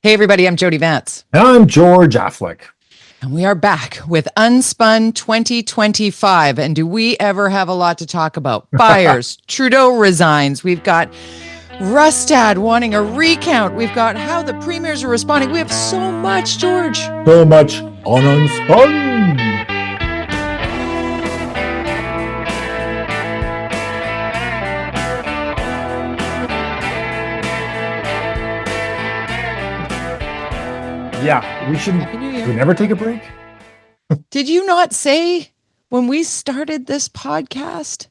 Hey, everybody, I'm Jody Vance. And I'm George-Affleck. And we are back with Unspun 2025. And do we ever have a lot to talk about? Fires, Trudeau resigns. We've got Rustad wanting a recount. We've got how the premiers are responding. We have so much, George. So much on Unspun. Yeah, we never take a break. Did you not say when we started this podcast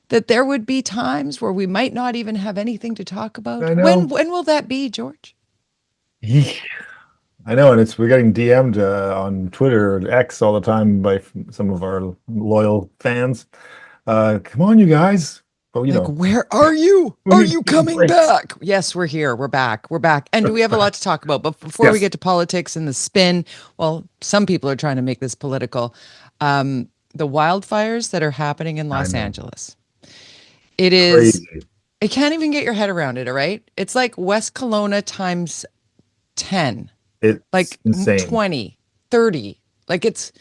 that there would be times where we might not even have anything to talk about? I know. When will that be, George? Yeah, I know, and we're getting DM'd on Twitter or X all the time by some of our loyal fans. Come on, you guys. But where are you? Are you coming back? Yes, we're here. We're back. And we have a lot to talk about. But before we get to politics and the spin, well, some people are trying to make this political. The wildfires that are happening in Los Angeles. It is crazy. I can't even get your head around it, all right? It's like West Kelowna times 10. It's like insane. 20, 30. Like it's...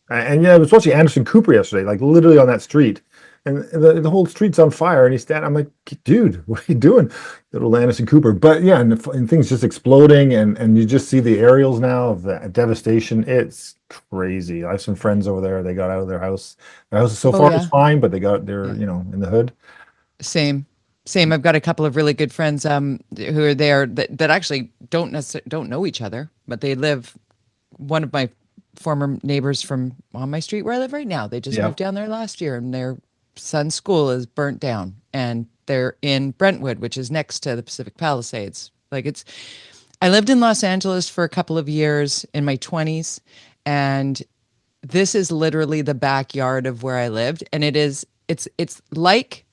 And yeah, I was watching Anderson Cooper yesterday, like literally on that street. And the whole street's on fire, and he's standing. I'm like, dude, what are you doing, little Anderson Cooper? But yeah, and things just exploding, and you just see the aerials now of the devastation. It's crazy. I have some friends over there. They got out of their house. Their house so far is fine, but they're in the hood. Same. I've got a couple of really good friends who are there that actually don't know each other, but they live. One of my former neighbors from on my street where I live right now. They just moved down there last year, and they're son's school is burnt down, and they're in Brentwood, which is next to the Pacific Palisades. I lived in Los Angeles for a couple of years in my 20s, and this is literally the backyard of where I lived. And it's like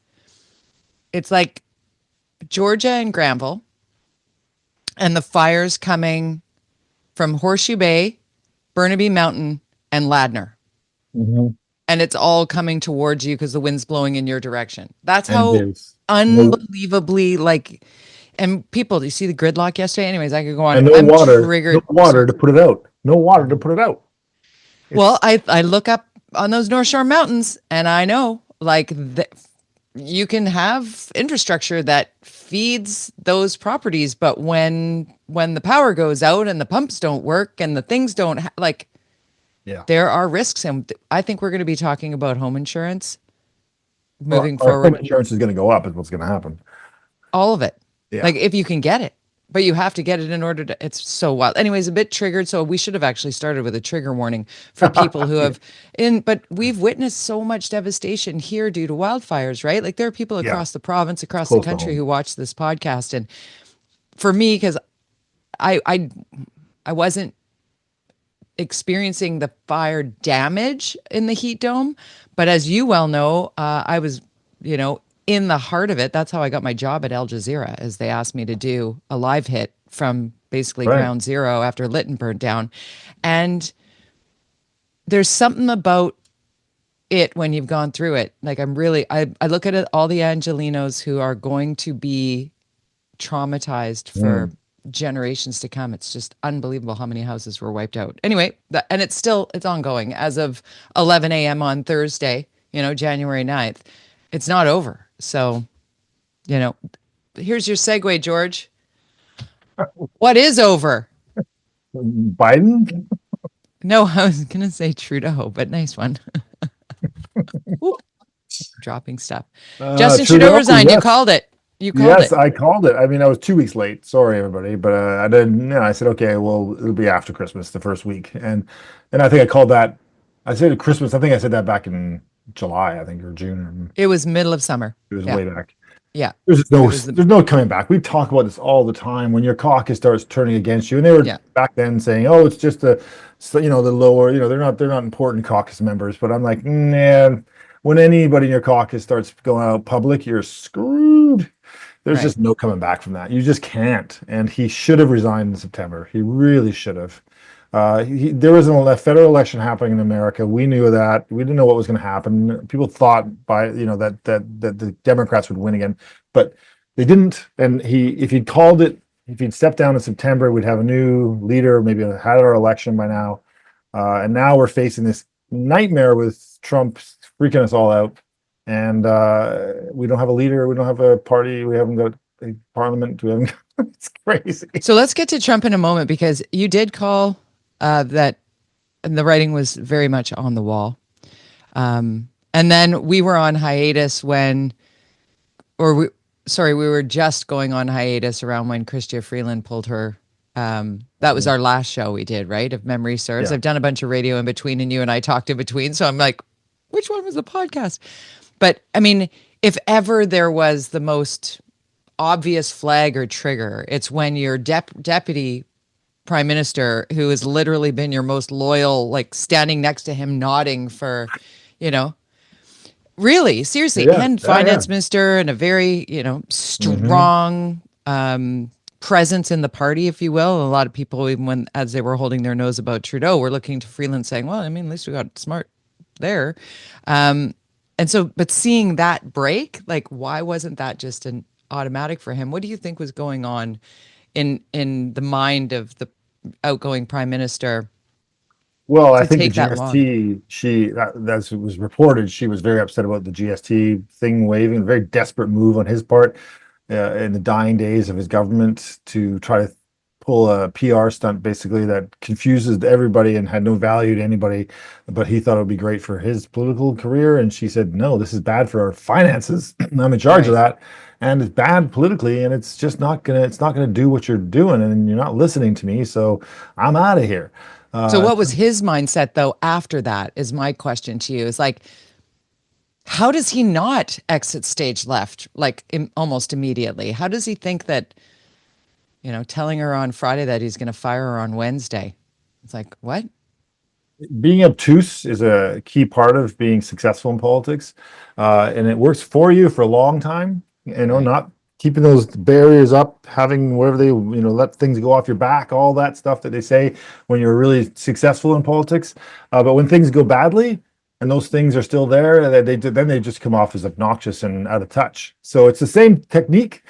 Georgia and Granville, and the fires coming from Horseshoe Bay, Burnaby Mountain, and Ladner. Mm-hmm. And it's all coming towards you because the wind's blowing in your direction. That's how unbelievably and people, do you see the gridlock yesterday? Anyways, I could go on. And no water to put it out. No water to put it out. Well, I look up on those North Shore mountains, and I know you can have infrastructure that feeds those properties, but when the power goes out and the pumps don't work and the things don't there are risks, and I think we're going to be talking about home insurance moving forward. Home insurance is going to go up, is what's going to happen. All of it. Yeah. If you can get it, but you have to get it in order to, it's so wild. Anyways, a bit triggered. So we should have actually started with a trigger warning for people who but we've witnessed so much devastation here due to wildfires, right? Like there are people across the province, across the country who watch this podcast. And for me, because I wasn't experiencing the fire damage in the heat dome, but as you well know, I was in the heart of it. That's how I got my job at Al Jazeera, as they asked me to do a live hit from basically ground zero after Lytton burnt down. And there's something about it when you've gone through it. Like I look at it, all the Angelinos who are going to be traumatized for generations to come. It's just unbelievable how many houses were wiped out. Anyway, and it's ongoing as of 11 a.m. on Thursday, January 9th. It's not over. So, here's your segue, George. What is over? Biden? No, I was going to say Trudeau, but nice one. Dropping stuff. Justin Trudeau resigned. Yes. You called it. Yes, I called it. I mean, I was 2 weeks late. Sorry, everybody. But I didn't. I said, okay, well, it'll be after Christmas, the first week. And I think I called that. I said Christmas. I think I said that back in July, or June. It was middle of summer. It was way back. Yeah. There's no coming back. We talk about this all the time when your caucus starts turning against you. And they were back then saying, oh, it's just the lower, they're not important caucus members. But I'm like, man, when anybody in your caucus starts going out public, you're screwed. There's just no coming back from that. You just can't. And he should have resigned in September. He really should have. There was a federal election happening in America. We knew that. We didn't know what was going to happen. People thought that the Democrats would win again, but they didn't. And if he'd called it if he'd stepped down in September, we'd have a new leader, maybe had our election by now. And now we're facing this nightmare with Trump freaking us all out. And we don't have a leader. We don't have a party. We haven't got a parliament. We haven't. It's crazy. So let's get to Trump in a moment, because you did call that, and the writing was very much on the wall. And then we were on hiatus we were just going on hiatus around when Chrystia Freeland pulled her. That was our last show we did, right? If memory serves. Yeah. I've done a bunch of radio in between, and you and I talked in between. So I'm like, which one was the podcast? But I mean, if ever there was the most obvious flag or trigger, it's when your deputy prime minister, who has literally been your most loyal, like standing next to him, nodding for, really, seriously, and finance minister, and a very, strong presence in the party, if you will. And a lot of people, even as they were holding their nose about Trudeau, were looking to Freeland saying, well, I mean, at least we got smart there. And so, but seeing that break, like, why wasn't that just an automatic for him? What do you think was going on in the mind of the outgoing prime minister? Well, I think the GST, as it was reported, she was very upset about the GST thing waiving, a very desperate move on his part in the dying days of his government to try to pull a PR stunt, basically, that confuses everybody and had no value to anybody, but he thought it would be great for his political career. And she said, no, this is bad for our finances. I'm in charge of that. And it's bad politically, and it's just not gonna do what you're doing, and you're not listening to me, so I'm out of here. So what was his mindset, though, after that, is my question to you. Is like, how does he not exit stage left, like almost immediately? How does he think that, telling her on Friday that he's going to fire her on Wednesday? It's like, what? Being obtuse is a key part of being successful in politics, and it works for you for a long time. Not keeping those barriers up, having whatever they, let things go off your back, all that stuff that they say when you're really successful in politics. But when things go badly and those things are still there, then they just come off as obnoxious and out of touch. So it's the same technique,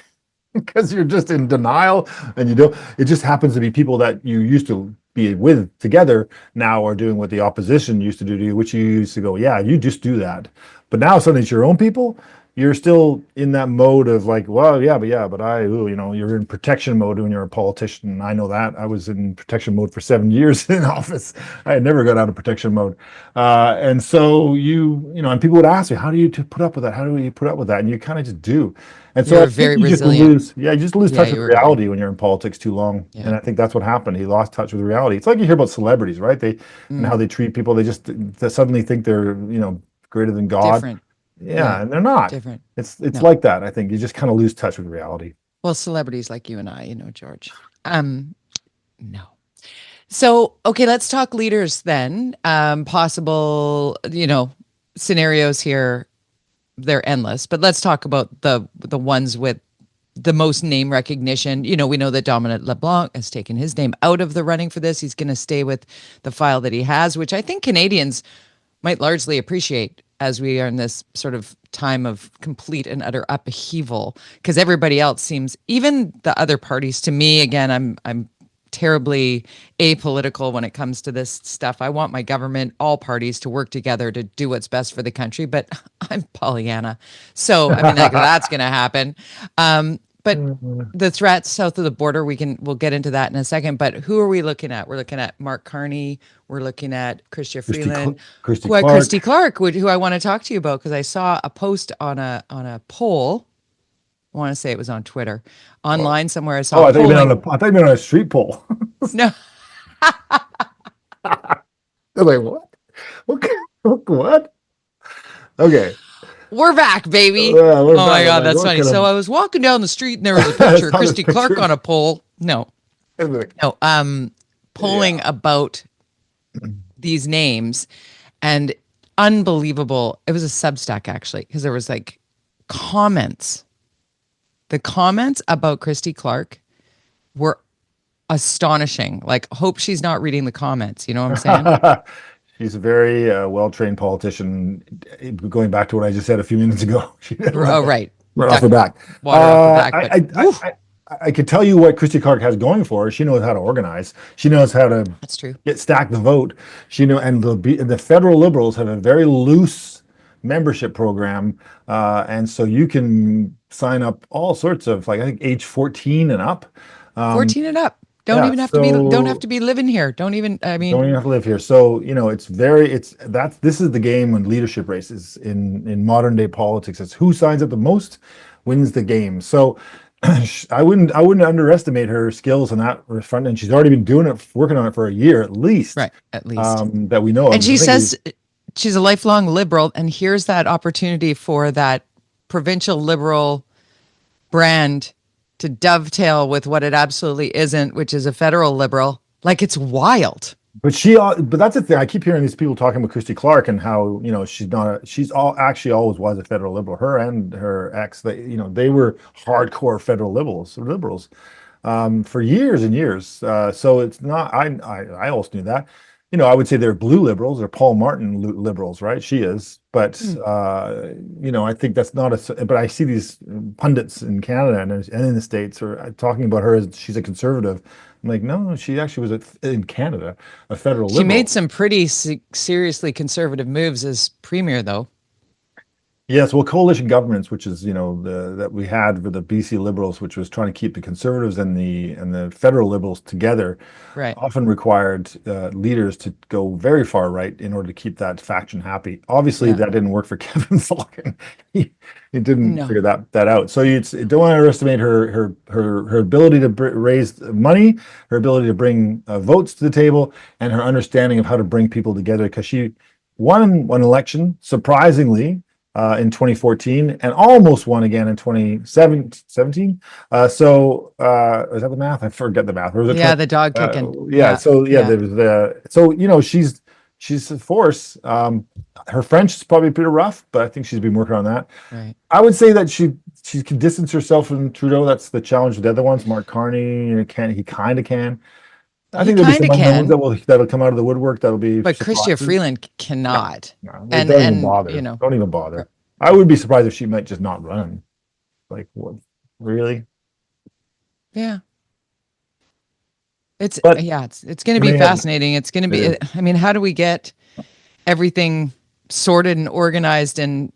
because you're just in denial, and it just happens to be people that you used to be with together now are doing what the opposition used to do to you, which you used to go, yeah, you just do that. But now suddenly it's your own people. You're still in that mode of like, well, but you're in protection mode when you're a politician. I know that. I was in protection mode for 7 years in office. I had never got out of protection mode. And so and people would ask me, how do you put up with that? How do you put up with that? And you kind of just do. And so you're very resilient. You just lose touch with reality when you're in politics too long. Yeah. And I think that's what happened. He lost touch with reality. It's like you hear about celebrities, right? And how they treat people. They suddenly think they're, greater than God. Different. Yeah, and they're not. Different. It's like that. I think you just kind of lose touch with reality. Well, celebrities like you and I, George. No. So, okay, let's talk leaders then. Possible, scenarios here. They're endless, but let's talk about the ones with the most name recognition. We know that Dominic LeBlanc has taken his name out of the running for this. He's going to stay with the file that he has, which I think Canadians might largely appreciate, as we are in this sort of time of complete and utter upheaval, because everybody else seems, even the other parties, to me, again, I'm terribly apolitical when it comes to this stuff. I want my government, all parties, to work together to do what's best for the country, but I'm Pollyanna. So, I mean, that's going to happen. But the threats south of the border, we'll get into that in a second. But who are we looking at? We're looking at Mark Carney. We're looking at Chrystia Freeland, Christy Clark, who I want to talk to you about, because I saw a post on a poll. I want to say it was on Twitter, online somewhere. I saw. I thought you meant on a street poll. No. I was like, what? Okay. We're back, baby. My God, that's funny. So I was walking down the street and there was a picture of Christy Clark on a poll. No, polling about these names, and unbelievable. It was a Substack, actually, because there was like comments. The comments about Christy Clark were astonishing. Like, hope she's not reading the comments. You know what I'm saying? She's a very well-trained politician. Going back to what I just said a few minutes ago. Right. Right off the back. Water off the back. I can tell you what Christy Clark has going for her. She knows how to organize. She knows how to That's true. stack the vote. And the federal Liberals have a very loose membership program, and so you can sign up all sorts of, like, I think age 14 and up. 14 and up. Yeah, Don't have to be living here. Don't even, I mean, don't even have to live here. So, this is the game when leadership races in modern day politics. It's who signs up the most wins the game. So I wouldn't underestimate her skills on that front. And she's already been working on it for a year at least. right, at least. That we know of. And she says she's a lifelong Liberal, and here's that opportunity for that provincial Liberal brand to dovetail with what it absolutely isn't, which is a federal Liberal. Like, it's wild. But that's the thing. I keep hearing these people talking about Christy Clark and how, actually always was a federal Liberal. Her and her ex, they were hardcore federal liberals for years and years. So it's not, I also knew that. I would say they're blue Liberals or Paul Martin Liberals, right? She is, but I think that's not but I see these pundits in Canada and in the States are talking about her as she's a conservative. I'm like, no, she actually was in Canada, a federal Liberal. She made some pretty seriously conservative moves as premier, though. Yes, well, coalition governments, which is that we had for the BC Liberals, which was trying to keep the Conservatives and the federal Liberals together, right, often required leaders to go very far right in order to keep that faction happy. Obviously, that didn't work for Kevin Falcon. He didn't figure that out. So you don't underestimate her ability to raise money, her ability to bring votes to the table, and her understanding of how to bring people together. Because she won one election surprisingly. In 2014 and almost won again in 2017. Is that the math? I forget the math. The dog kicking. There was she's a force. Her French is probably pretty rough, but I think she's been working on that. Right. I would say that she can distance herself from Trudeau. That's the challenge with the other ones. Mark Carney, he kind of can. I think there'll be some unknowns that'll come out of the woodwork. That'll be. But Chrystia Freeland cannot. No, don't even bother. Don't even bother. I would be surprised if she might just not run. Like, what? Really? Yeah. It's going to be fascinating. It's going to be. I mean, how do we get everything sorted and organized, and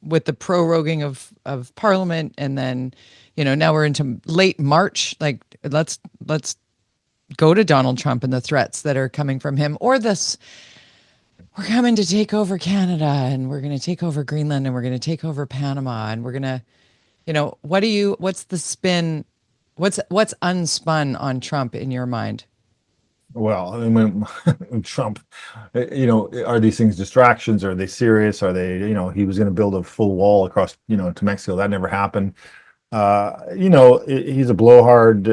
with the proroguing of Parliament, and then now we're into late March. Like, let's go to Donald Trump and the threats that are coming from him, or this. We're coming to take over Canada, and we're going to take over Greenland, and we're going to take over Panama, and we're going to, what's the spin? What's unspun on Trump in your mind? Well, I mean, when Trump, are these things distractions? Are they serious? Are they, he was going to build a full wall across, to Mexico. That never happened. He's a blowhard,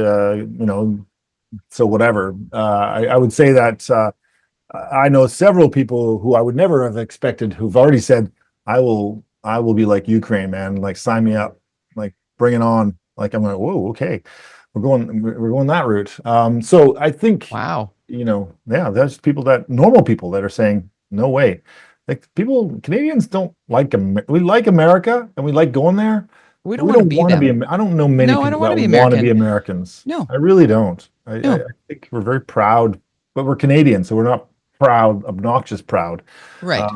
so whatever. I would say that, I know several people who I would never have expected who've already said, I will be like Ukraine, man. Like, sign me up, like, bring it on. Like, I'm like, whoa, okay. We're going that route. So I think, wow, there's normal people that are saying, no way. Like, Canadians don't like, we like America and we like going there. We don't want to be. I don't know many people that want to be Americans. No, I really don't. I think we're very proud, but we're Canadian, so we're not proud, obnoxious proud. Right.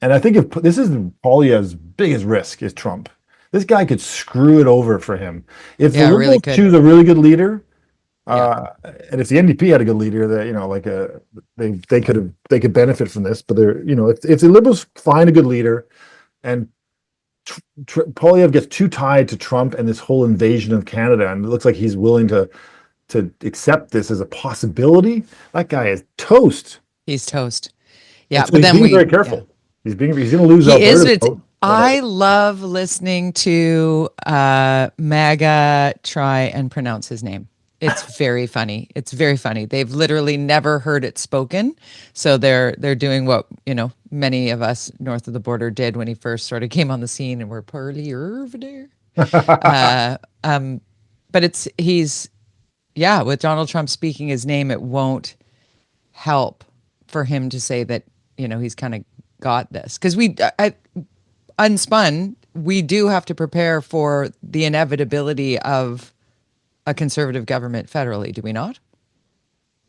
And I think if this is Poilievre's biggest risk is Trump. This guy could screw it over for him. If the Liberals choose a really good leader, and if the NDP had a good leader, that they could benefit from this. But if the Liberals find a good leader, and Poilievre gets too tied to Trump and this whole invasion of Canada, and it looks like he's willing to accept this as a possibility, that guy is toast. He's toast. Yeah, so but then being very careful. Yeah. He's going to lose. He is. I love listening to MAGA try and pronounce his name. It's very funny. It's very funny. They've literally never heard it spoken, so they're doing what many of us north of the border did when he first sort of came on the scene, and we're parley over there. But he's with Donald Trump speaking his name, it won't help for him to say that he's kind of got this, because Unspun, we do have to prepare for the inevitability of a conservative government federally, do we not?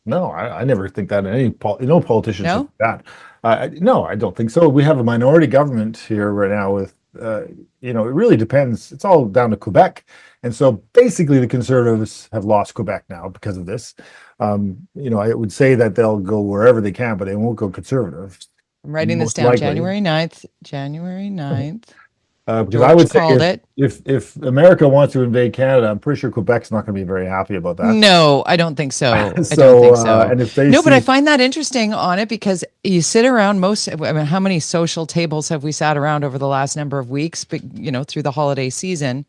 No, I never think that no politician should No? think that. No, I don't think so. We have a minority government here right now with, it really depends. It's all down to Quebec. And so basically the Conservatives have lost Quebec now because of this. I would say that they'll go wherever they can, but they won't go conservative. I'm writing this Most down. likely. January 9th. January 9th. Because I would say called it. if America wants to invade Canada, I'm pretty sure Quebec's not going to be very happy about that. No, I don't think so. I don't So, think so. and if they but I find that interesting on it because you sit around how many social tables have we sat around over the last number of weeks, but through the holiday season,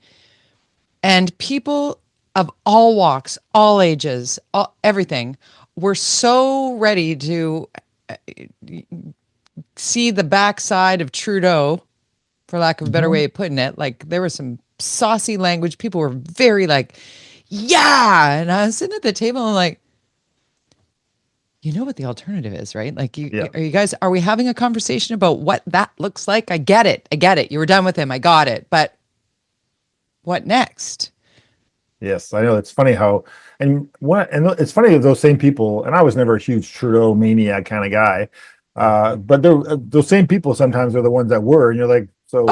and people of all walks, all ages, everything, were so ready to see the backside of Trudeau, for lack of a better way of putting it. Like, there was some saucy language. People were very like, yeah. And I was sitting at the table and like, you know what the alternative is, right? Like, are we having a conversation about what that looks like? I get it. You were done with him. I got it. But what next? Yes, I know. It's funny and it's funny that those same people, and I was never a huge Trudeau maniac kind of guy, but those same people sometimes are the ones that were, and you're like, so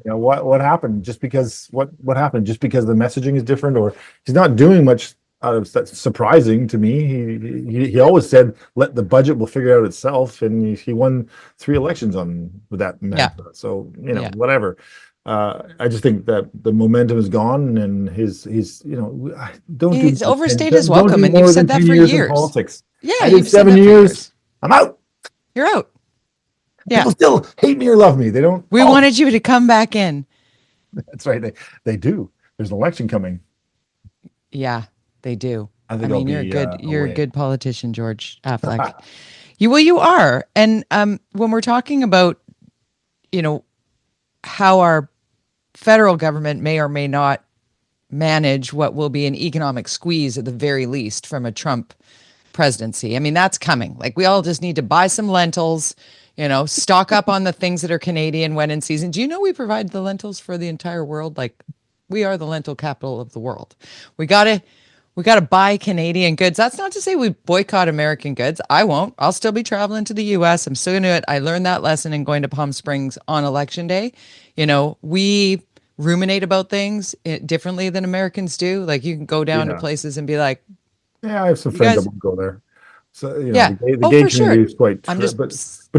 what happened? Just because what happened? Just because the messaging is different, or he's not doing much out of that's surprising to me. He always said, "Let the budget will figure it out itself," and he won 3 elections with that mantra. So whatever. I just think that the momentum is gone, and he's overstayed his welcome, and you've said that for years. Politics. Yeah, I did 7 years. I'm out. You're out. Yeah. People still hate me or love me. They don't. We wanted you to come back in. That's right. They do. There's an election coming. Yeah, they do. I think you're a good politician, George-Affleck. You are. And when we're talking about, how our federal government may or may not manage what will be an economic squeeze at the very least from a Trump presidency. I mean, that's coming. Like, we all just need to buy some lentils, stock up on the things that are Canadian when in season. Do you know we provide the lentils for the entire world? Like, we are the lentil capital of the world. We gotta buy Canadian goods. That's not to say we boycott American goods. I won't. I'll still be traveling to the US. I'm still gonna do it. I learned that lesson in going to Palm Springs on election day. We ruminate about things differently than Americans do. Like, you can go down to places and be like, yeah, I have some friends that won't go there. So the gay community is quite. I'm just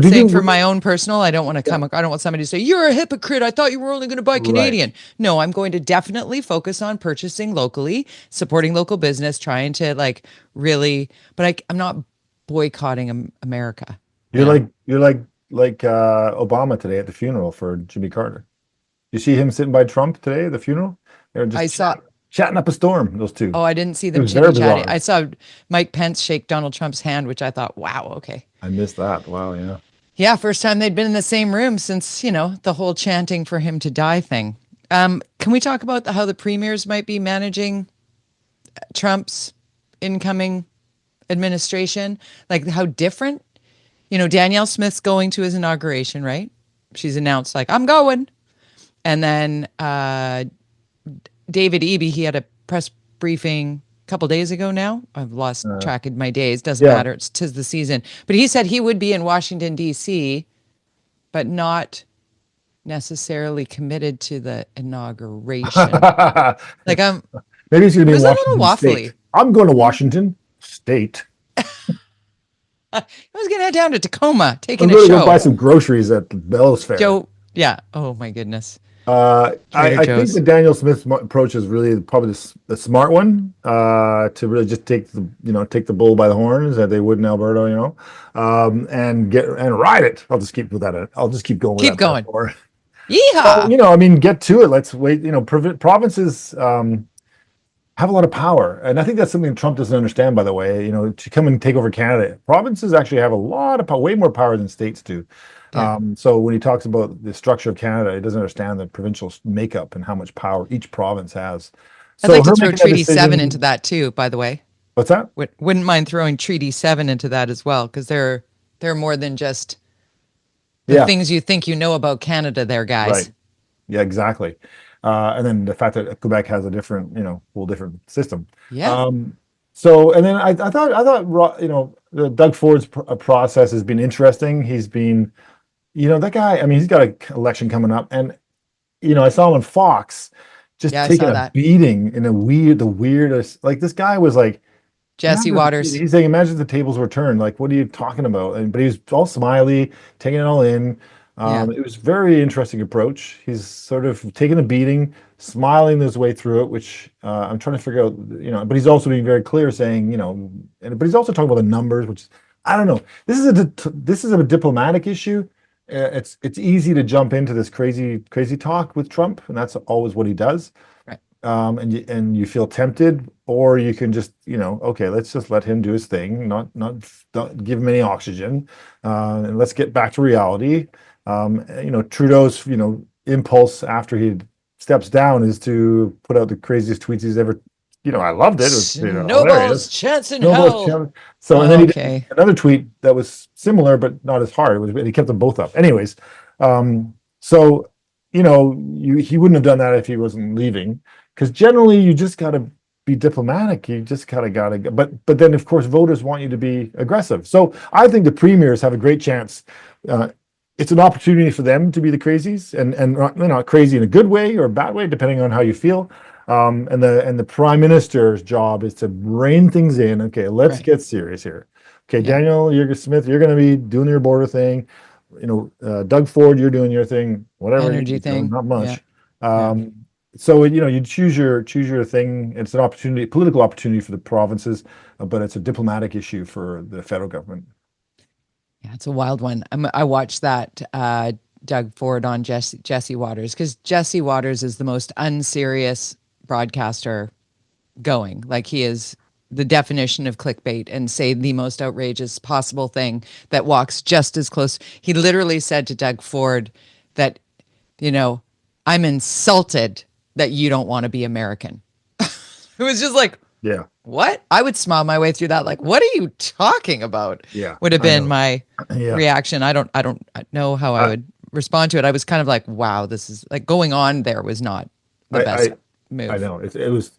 saying for my own personal. I don't want to I don't want somebody to say you're a hypocrite. I thought you were only going to buy Canadian. Right. No, I'm going to definitely focus on purchasing locally, supporting local business, trying to really. But I'm not boycotting America. You're like Obama today at the funeral for Jimmy Carter. You see him sitting by Trump today at the funeral? I saw. Chatting up a storm, those two. Oh, I didn't see them chitty-chatting. I saw Mike Pence shake Donald Trump's hand, which I thought, wow, okay. I missed that. Wow, yeah. Yeah, first time they'd been in the same room since, the whole chanting for him to die thing. Can we talk about how the premiers might be managing Trump's incoming administration? Like, how different? Danielle Smith's going to his inauguration, right? She's announced, I'm going. And then David-Eby, he had a press briefing a couple days ago now. I've lost track of my days. Doesn't matter. It's 'tis the season. But he said he would be in Washington, D.C., but not necessarily committed to the inauguration. Maybe he's going to be in Washington State. I'm going to Washington State. I was going to head down to Tacoma, taking I'm going to go buy some groceries at the Bellows Fair. Yeah. Oh, my goodness. I think the Daniel Smith approach is really probably the smart one, to really just take the bull by the horns that they would in Alberta, and ride it. I'll just keep with that. I'll just keep going. Keep going. Yeehaw! Get to it. Let's wait. Provinces have a lot of power, and I think that's something Trump doesn't understand. By the way, to come and take over Canada, provinces actually have a lot of power, way more power than states do. Yeah. So when he talks about the structure of Canada, he doesn't understand the provincial makeup and how much power each province has. I'd like to throw Treaty 7 into that too, by the way. What's that? Wouldn't mind throwing Treaty 7 into that as well, because they're more than just the things you think you know about Canada there, guys. Right. Yeah, exactly. And then the fact that Quebec has a different, whole different system. Yeah. So, and then I thought, the Doug Ford's process has been interesting. He's been, that guy, I mean, he's got an election coming up, and, I saw him on Fox just Yeah, I taking saw a that. beating in the weirdest, like this guy was like, Jesse Waters. he's saying, imagine the tables were turned. Like, what are you talking about? But he was all smiley, taking it all in. Yeah. It was very interesting approach. He's sort of taking a beating, smiling his way through it, which I'm trying to figure out, but he's also being very clear saying, but he's also talking about the numbers, which I don't know. This is a diplomatic issue. It's easy to jump into this crazy talk with Trump, and that's always what he does. Right. And you feel tempted, or you can just, okay, let's just let him do his thing, not give him any oxygen, and let's get back to reality. Trudeau's, impulse after he steps down is to put out the craziest tweets he's ever, I loved it. It was, Snowball's chance in Snowball's hell. chance. So, and then he Okay. did another tweet that was similar, but not as hard. He kept them both up. Anyways, so, he wouldn't have done that if he wasn't leaving, because generally you just got to be diplomatic. You just got to, but then of course voters want you to be aggressive. So I think the premiers have a great chance. It's an opportunity for them to be the crazies, and they're not crazy in a good way or a bad way, depending on how you feel. And the prime minister's job is to rein things in. Okay, let's get serious here. Okay, yeah. Daniel Smith, you're going to be doing your border thing. Doug Ford, you're doing your thing. Whatever energy thing, not much. Yeah. So you choose your thing. It's an opportunity, political opportunity for the provinces, but it's a diplomatic issue for the federal government. Yeah, it's a wild one. I watched that Doug Ford on Jesse Waters, because Jesse Waters is the most unserious broadcaster going. Like, he is the definition of clickbait and say the most outrageous possible thing that walks just as close. He literally said to Doug Ford that, I'm insulted that you don't want to be American. It was just like, yeah. What? I would smile my way through that. Like, what are you talking about? Yeah. Would have been my reaction. I don't know how I would respond to it. I was kind of like, wow, this is like going on there was not the best move. I know. It was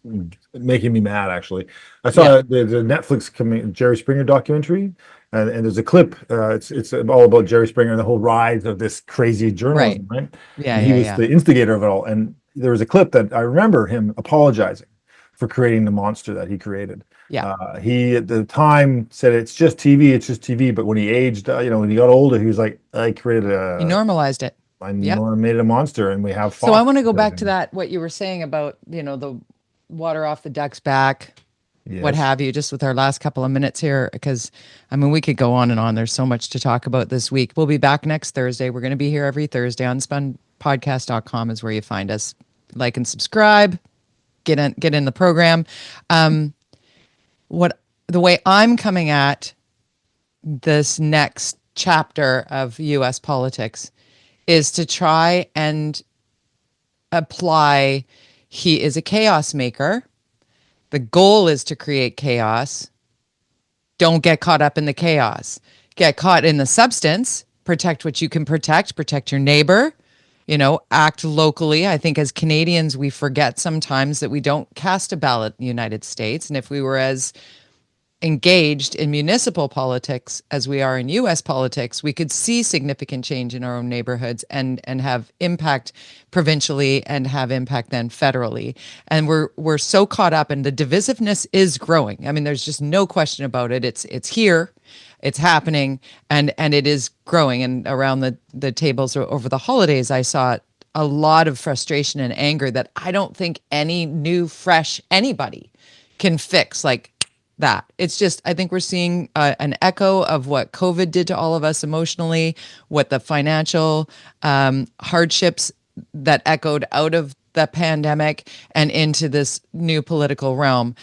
making me mad, actually. I saw the Netflix Jerry Springer documentary, and there's a clip. It's all about Jerry Springer and the whole rise of this crazy journalism, right? Yeah. And he was the instigator of it all. And there was a clip that I remember him apologizing for creating the monster that he created. Yeah. He at the time said it's just TV, but when he aged, when he got older, he was like, I created he normalized it. I made it a monster, and we have Fox. So I want to go back to that, what you were saying about, the water off the duck's back, what have you, just with our last couple of minutes here, because we could go on and on. There's so much to talk about this week. We'll be back next Thursday. We're going to be here every Thursday. Unspunpodcast.com is where you find us. Like and subscribe. Get in the program. The way I'm coming at this next chapter of U.S. politics is to try and apply. He is a chaos maker. The goal is to create chaos. Don't get caught up in the chaos. Get caught in the substance. Protect what you can protect. Protect your neighbor. Act locally. I think as Canadians, we forget sometimes that we don't cast a ballot in the United States. And if we were as engaged in municipal politics as we are in U.S. politics, we could see significant change in our own neighborhoods and have impact provincially and have impact then federally. And we're so caught up, and the divisiveness is growing. There's just no question about it. It's here. It's happening, and it is growing. And around the tables over the holidays, I saw a lot of frustration and anger that I don't think any new, fresh anybody can fix like that. It's just, I think we're seeing an echo of what COVID did to all of us emotionally, what the financial hardships that echoed out of the pandemic and into this new political realm.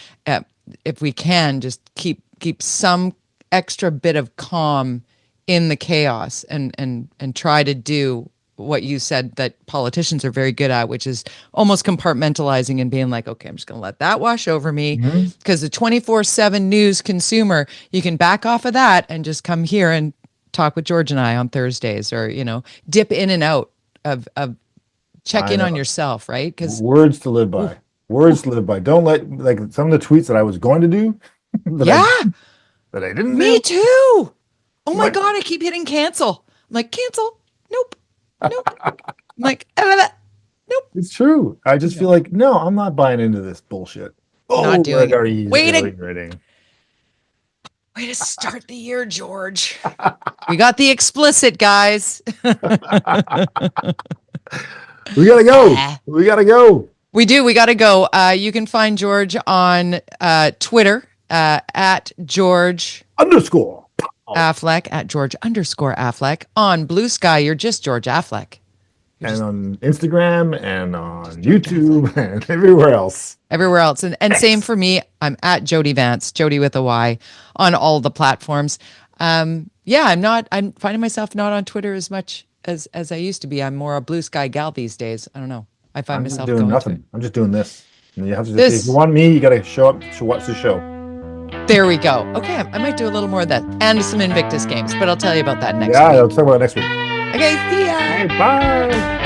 If we can just keep some extra bit of calm in the chaos and try to do what you said that politicians are very good at, which is almost compartmentalizing and being like, okay, I'm just going to let that wash over me, because the 24/7 news consumer, you can back off of that and just come here and talk with George and I on Thursdays, or, dip in and out of check I in know. on yourself, right? Because Words to live by. Words to live by. Don't let, like, some of the tweets that I was going to do that yeah, that I didn't me do. too. Oh my Like, God, I keep hitting cancel. I'm like, cancel. Nope. Nope. I'm like, nope. it's true. I just feel like, no, I'm not buying into this bullshit. Not Oh, doing it. already rating. Way to start the year, George. We got the explicit, guys. We gotta go. We gotta go. We do. We got to go. You can find George on Twitter at George _ Affleck, at George_Affleck. On Blue Sky, you're just George Affleck. And on Instagram and on YouTube and everywhere else. Everywhere else. And same for me. I'm at Jody Vance, Jody with a Y, on all the platforms. I'm finding myself not on Twitter as much as I used to be. I'm more a Blue Sky gal these days. I don't know. I find myself doing going nothing. I'm just doing this. And you have to this. If you want me, you gotta show up to watch the show. There we go. Okay, I might do a little more of that and some Invictus games, but I'll tell you about that next week. Yeah, I'll talk about it next week. Okay, see ya. Hey, bye.